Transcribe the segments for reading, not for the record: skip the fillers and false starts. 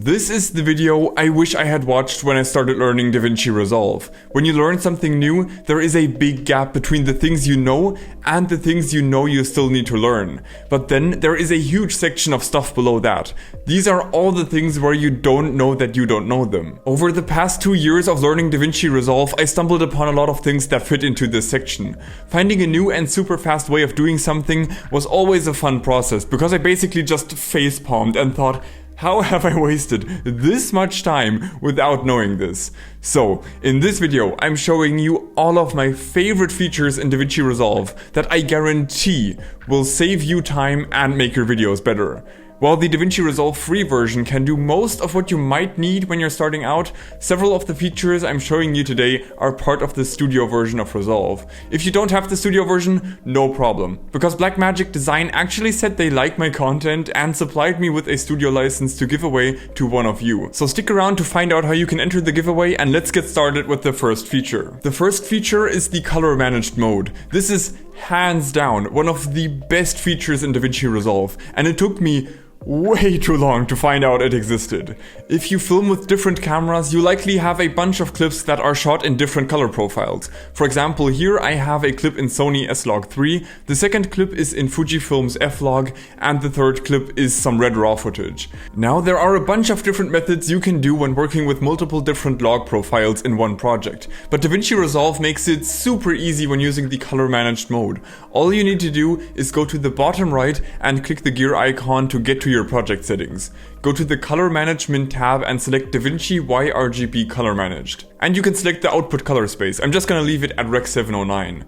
This is the video I wish I had watched when I started learning Davinci Resolve. When you learn something new, there is a big gap between the things you know and the things you know you still need to learn. But then there is a huge section of stuff below that. These are all the things where you don't know that you don't know them. Over the past 2 years of learning Davinci Resolve, I stumbled upon a lot of things that fit into this section. Finding a new and super fast way of doing something was always a fun process, because I basically just facepalmed and thought, how have I wasted this much time without knowing this? So, in this video, I'm showing you all of my favorite features in Davinci Resolve that I guarantee will save you time and make your videos better. While the Davinci Resolve free version can do most of what you might need when you're starting out, several of the features I'm showing you today are part of the studio version of Resolve. If you don't have the studio version, no problem, because Blackmagic Design actually said they like my content and supplied me with a studio license to give away to one of you. So stick around to find out how you can enter the giveaway, and let's get started with the first feature. The first feature is the color managed mode. This is hands down one of the best features in Davinci Resolve, and it took me way too long to find out it existed. If you film with different cameras, you likely have a bunch of clips that are shot in different color profiles. For example, here I have a clip in Sony S-Log 3, the second clip is in Fujifilm's F-Log, and the third clip is some red raw footage. Now, there are a bunch of different methods you can do when working with multiple different log profiles in one project, but Davinci Resolve makes it super easy when using the color managed mode. All you need to do is go to the bottom right and click the gear icon to get to your project settings. Go to the color management tab and select Davinci YRGB color managed. And you can select the output color space. I'm just gonna leave it at Rec 709.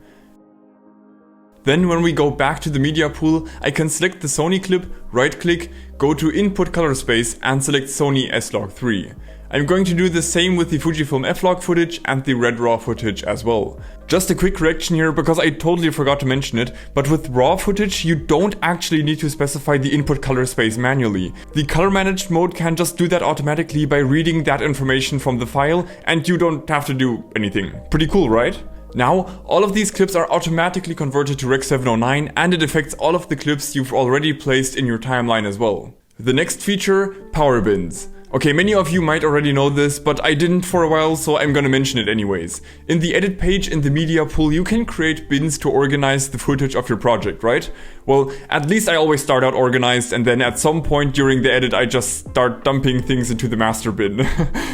Then when we go back to the media pool, I can select the Sony clip, right click, go to input color space and select Sony S-Log 3. I'm going to do the same with the Fujifilm F-Log footage and the red raw footage as well. Just a quick correction here, because I totally forgot to mention it, but with raw footage you don't actually need to specify the input color space manually. The color managed mode can just do that automatically by reading that information from the file, and you don't have to do anything. Pretty cool, right? Now, all of these clips are automatically converted to Rec 709, and it affects all of the clips you've already placed in your timeline as well. The next feature, power bins. Okay, many of you might already know this, but I didn't for a while, so I'm gonna mention it anyways. In the edit page in the media pool, you can create bins to organize the footage of your project, right? Well, at least I always start out organized, and then at some point during the edit I just start dumping things into the master bin.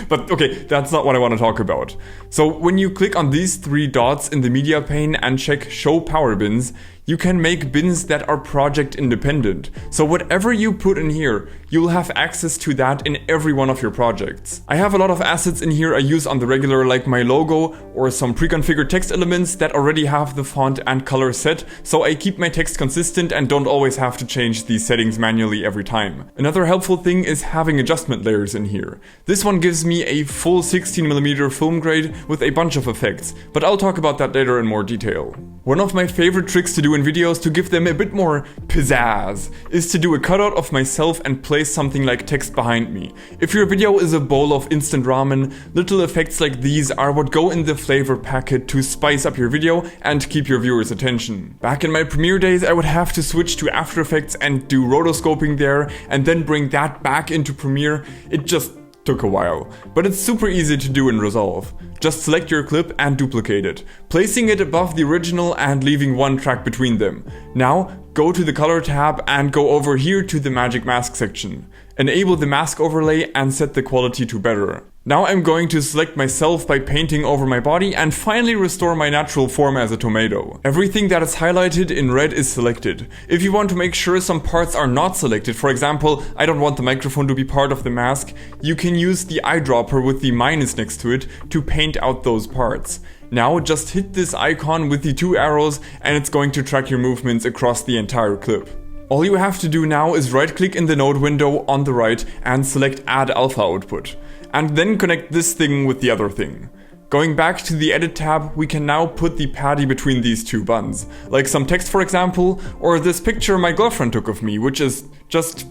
But okay, that's not what I want to talk about. So when you click on these 3 dots in the media pane and check show power bins, you can make bins that are project independent. So whatever you put in here, you'll have access to that in every one of your projects. I have a lot of assets in here I use on the regular, like my logo or some pre-configured text elements that already have the font and color set, so I keep my text consistent and don't always have to change these settings manually every time. Another helpful thing is having adjustment layers in here. This one gives me a full 16mm film grade with a bunch of effects, but I'll talk about that later in more detail. One of my favorite tricks to do in videos to give them a bit more pizzazz is to do a cutout of myself and place something like text behind me. If your video is a bowl of instant ramen, little effects like these are what go in the flavor packet to spice up your video and keep your viewers' attention. Back in my Premiere days, I would have to switch to After Effects and do rotoscoping there and then bring that back into Premiere. It just took a while, but it's super easy to do in Resolve. Just select your clip and duplicate it, placing it above the original and leaving one track between them. Now, go to the color tab and go over here to the magic mask section. Enable the mask overlay and set the quality to better. Now I'm going to select myself by painting over my body and finally restore my natural form as a tomato. Everything that is highlighted in red is selected. If you want to make sure some parts are not selected, for example, I don't want the microphone to be part of the mask, you can use the eyedropper with the minus next to it to paint out those parts. Now just hit this icon with the 2 arrows and it's going to track your movements across the entire clip. All you have to do now is right-click in the node window on the right and select Add Alpha Output, and then connect this thing with the other thing. Going back to the Edit tab, we can now put the patty between these 2 buns, like some text for example, or this picture my girlfriend took of me, which is just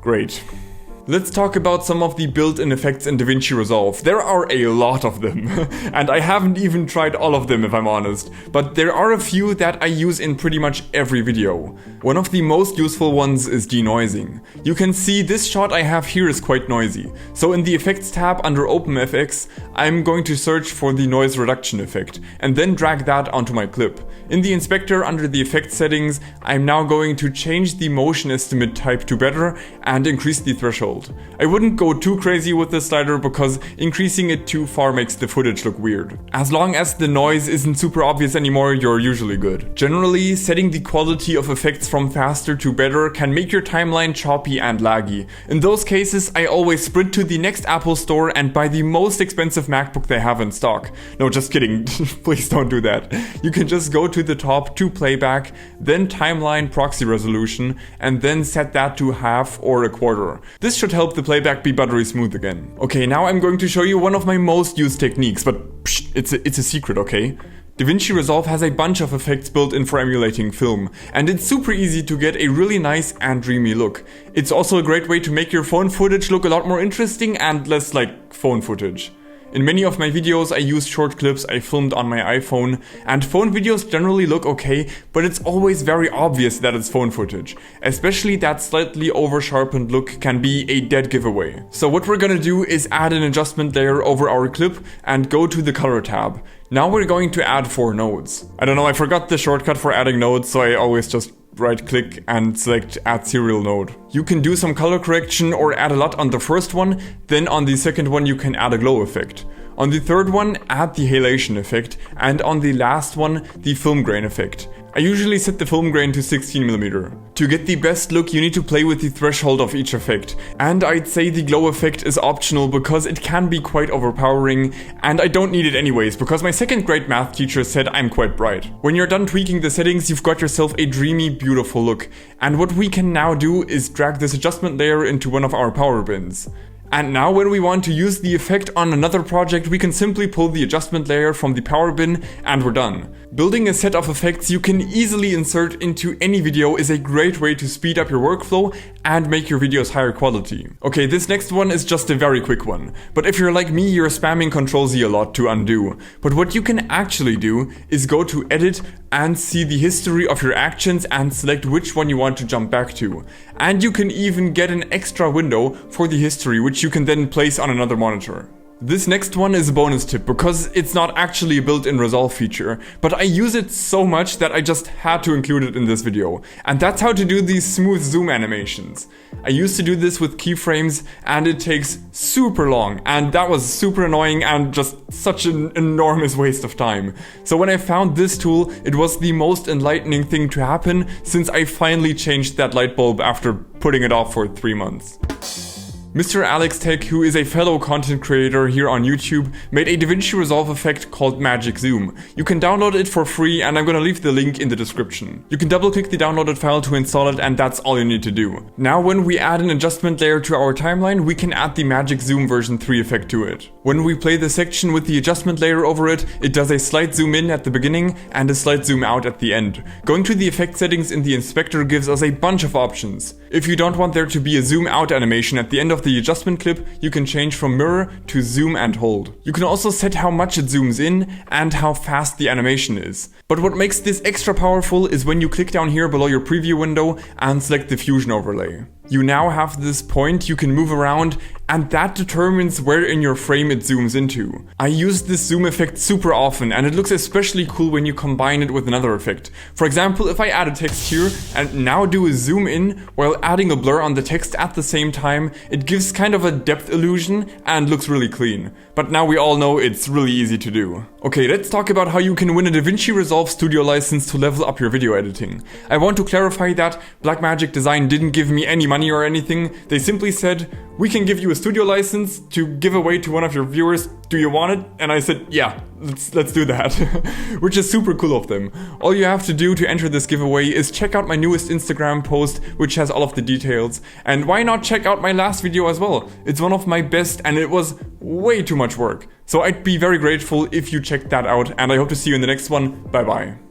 great. Let's talk about some of the built-in effects in Davinci Resolve. There are a lot of them, and I haven't even tried all of them if I'm honest, but there are a few that I use in pretty much every video. One of the most useful ones is denoising. You can see this shot I have here is quite noisy, so in the Effects tab under OpenFX, I'm going to search for the noise reduction effect, and then drag that onto my clip. In the inspector under the effect settings, I'm now going to change the motion estimate type to better and increase the threshold. I wouldn't go too crazy with this slider because increasing it too far makes the footage look weird. As long as the noise isn't super obvious anymore, you're usually good. Generally, setting the quality of effects from faster to better can make your timeline choppy and laggy. In those cases, I always sprint to the next Apple store and buy the most expensive MacBook they have in stock. No, just kidding. Please don't do that. You can just go to the top to playback, then timeline proxy resolution, and then set that to half or a quarter. This should help the playback be buttery smooth again. Okay, now I'm going to show you one of my most used techniques, but psh, it's a secret, okay? Davinci Resolve has a bunch of effects built in for emulating film, and it's super easy to get a really nice and dreamy look. It's also a great way to make your phone footage look a lot more interesting and less like phone footage. In many of my videos I use short clips I filmed on my iPhone, and phone videos generally look okay, but it's always very obvious that it's phone footage. Especially that slightly over-sharpened look can be a dead giveaway. So what we're gonna do is add an adjustment layer over our clip and go to the color tab. Now we're going to add 4 nodes. I don't know, I forgot the shortcut for adding nodes, so I always just right click and select add serial node. You can do some color correction or add a lot on the first one, then on the second one you can add a glow effect. On the third one, add the halation effect, and on the last one, the film grain effect. I usually set the film grain to 16mm. To get the best look, you need to play with the threshold of each effect, and I'd say the glow effect is optional because it can be quite overpowering, and I don't need it anyways because my second grade math teacher said I'm quite bright. When you're done tweaking the settings, you've got yourself a dreamy, beautiful look, and what we can now do is drag this adjustment layer into one of our power bins. And now when we want to use the effect on another project, we can simply pull the adjustment layer from the power bin and we're done. Building a set of effects you can easily insert into any video is a great way to speed up your workflow and make your videos higher quality. Okay, this next one is just a very quick one, but if you're like me, you're spamming Ctrl-Z a lot to undo. But what you can actually do is go to Edit and see the history of your actions and select which one you want to jump back to. And you can even get an extra window for the history, which you can then place on another monitor. This next one is a bonus tip because it's not actually a built-in Resolve feature, but I use it so much that I just had to include it in this video. And that's how to do these smooth zoom animations. I used to do this with keyframes and it takes super long, and that was super annoying and just such an enormous waste of time. So when I found this tool, it was the most enlightening thing to happen since I finally changed that light bulb after putting it off for 3 months. Mr. Alex Tech, who is a fellow content creator here on YouTube, made a Davinci Resolve effect called Magic Zoom. You can download it for free and I'm gonna leave the link in the description. You can double click the downloaded file to install it and that's all you need to do. Now when we add an adjustment layer to our timeline, we can add the Magic Zoom version 3 effect to it. When we play the section with the adjustment layer over it, it does a slight zoom in at the beginning and a slight zoom out at the end. Going to the effect settings in the inspector gives us a bunch of options. If you don't want there to be a zoom out animation at the end of the adjustment clip, you can change from mirror to zoom and hold. You can also set how much it zooms in and how fast the animation is. But what makes this extra powerful is when you click down here below your preview window and select the fusion overlay. You now have this point you can move around, and that determines where in your frame it zooms into. I use this zoom effect super often, and it looks especially cool when you combine it with another effect. For example, if I add a text here and now do a zoom in while adding a blur on the text at the same time, it gives kind of a depth illusion and looks really clean. But now we all know it's really easy to do. Okay, let's talk about how you can win a Davinci Resolve Studio license to level up your video editing. I want to clarify that Blackmagic Design didn't give me any money or anything. They simply said, we can give you a studio license to give away to one of your viewers. Do you want it? And I said, yeah, let's do that. Which is super cool of them. All you have to do to enter this giveaway is check out my newest Instagram post, which has all of the details. And why not check out my last video as well? It's one of my best and it was way too much work. So I'd be very grateful if you checked that out, and I hope to see you in the next one. Bye bye.